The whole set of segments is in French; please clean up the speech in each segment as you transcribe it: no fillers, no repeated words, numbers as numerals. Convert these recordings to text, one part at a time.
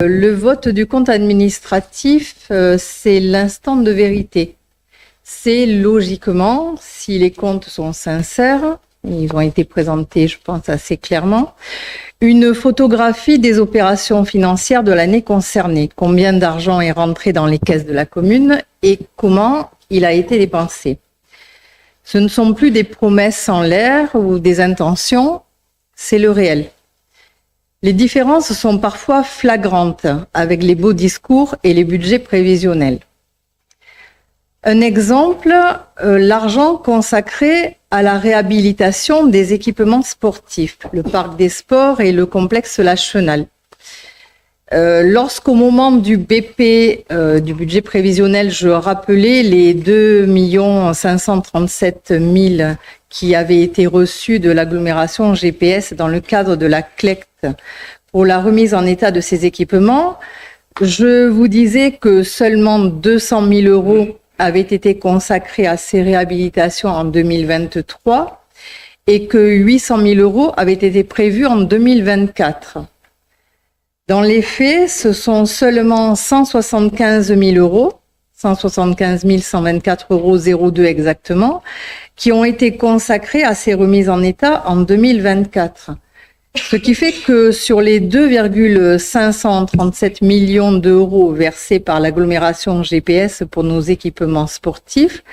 Le vote du compte administratif, c'est l'instant de vérité. C'est logiquement, si les comptes sont sincères, ils ont été présentés, je pense, assez clairement, une photographie des opérations financières de l'année concernée. Combien d'argent est rentré dans les caisses de la commune et comment il a été dépensé. Ce ne sont plus des promesses en l'air ou des intentions, c'est le réel. Les différences sont parfois flagrantes avec les beaux discours et les budgets prévisionnels. Un exemple, l'argent consacré à la réhabilitation des équipements sportifs, le parc des sports et le complexe La Chenal. Lorsqu'au moment du BP, du budget prévisionnel, je rappelais les 2 537 000 qui avaient été reçus de l'agglomération GPS dans le cadre de la CLECT pour la remise en état de ces équipements, je vous disais que seulement 200 000 € avaient été consacrés à ces réhabilitations en 2023 et que 800 000 € avaient été prévus en 2024. Dans les faits, ce sont seulement 175 000 €, 175 124,02 € exactement, qui ont été consacrés à ces remises en état en 2024. Ce qui fait que sur les 2,537 millions d'euros versés par l'agglomération GPS pour nos équipements sportifs,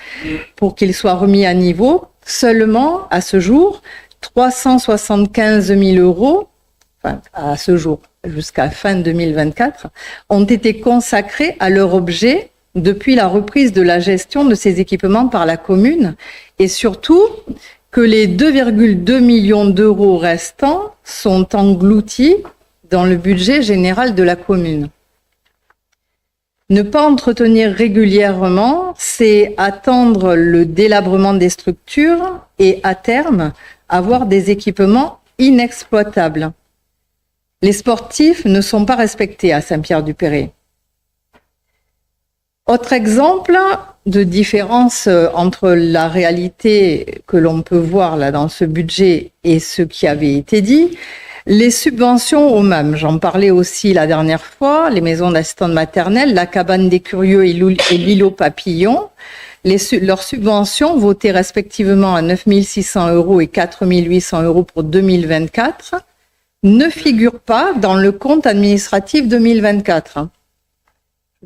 pour qu'ils soient remis à niveau, seulement à ce jour, 375 000 €, enfin à ce jour, jusqu'à fin 2024, ont été consacrés à leur objet depuis la reprise de la gestion de ces équipements par la commune et surtout que les 2,2 millions d'euros restants sont engloutis dans le budget général de la commune. Ne pas entretenir régulièrement, c'est attendre le délabrement des structures et à terme avoir des équipements inexploitables. Les sportifs ne sont pas respectés à Saint-Pierre-du-Perret. Autre exemple de différence entre la réalité que l'on peut voir là dans ce budget et ce qui avait été dit, les subventions aux MAM, j'en parlais aussi la dernière fois, les maisons d'assistantes maternelles, la cabane des curieux et l'îlot papillon, leurs subventions votées respectivement à 9 600 € et 4 800 € pour 2024 ne figurent pas dans le compte administratif 2024.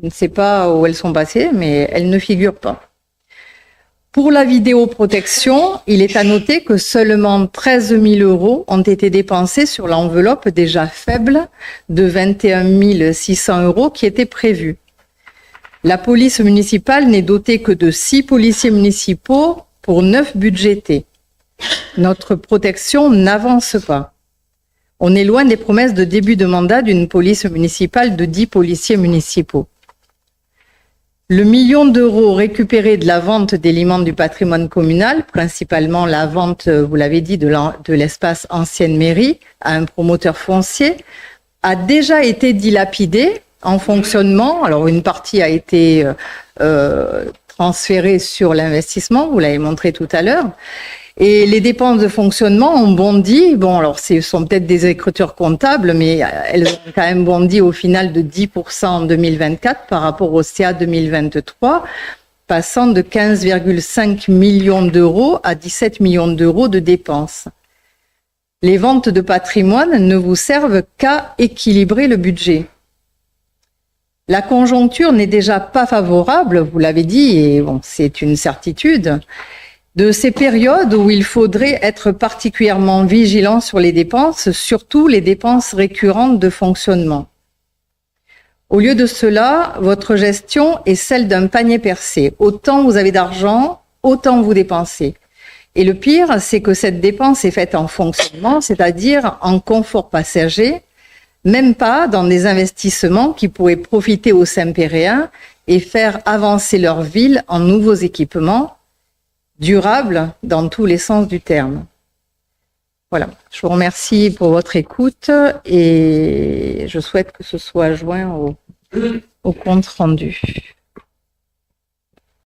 Je ne sais pas où elles sont passées, mais elles ne figurent pas. Pour la vidéoprotection, il est à noter que seulement 13 000 € ont été dépensés sur l'enveloppe déjà faible de 21 600 € qui était prévue. La police municipale n'est dotée que de 6 policiers municipaux pour 9 budgétés. Notre protection n'avance pas. On est loin des promesses de début de mandat d'une police municipale de 10 policiers municipaux. Le million d'euros récupéré de la vente d'éléments du patrimoine communal, principalement la vente, vous l'avez dit, de l'espace ancienne mairie à un promoteur foncier, a déjà été dilapidé en fonctionnement. Alors une partie a été transférée sur l'investissement, vous l'avez montré tout à l'heure. Et les dépenses de fonctionnement ont bondi. Bon, alors ce sont peut-être des écritures comptables, mais elles ont quand même bondi au final de 10% en 2024 par rapport au CA 2023, passant de 15,5 millions d'euros à 17 millions d'euros de dépenses. Les ventes de patrimoine ne vous servent qu'à équilibrer le budget. La conjoncture n'est déjà pas favorable, vous l'avez dit, et bon, c'est une certitude. De ces périodes où il faudrait être particulièrement vigilant sur les dépenses, surtout les dépenses récurrentes de fonctionnement. Au lieu de cela, votre gestion est celle d'un panier percé. Autant vous avez d'argent, autant vous dépensez. Et le pire, c'est que cette dépense est faite en fonctionnement, c'est-à-dire en confort passager, même pas dans des investissements qui pourraient profiter aux Saint-Péréens et faire avancer leur ville en nouveaux équipements, durable dans tous les sens du terme. Voilà, je vous remercie pour votre écoute et je souhaite que ce soit joint au compte rendu.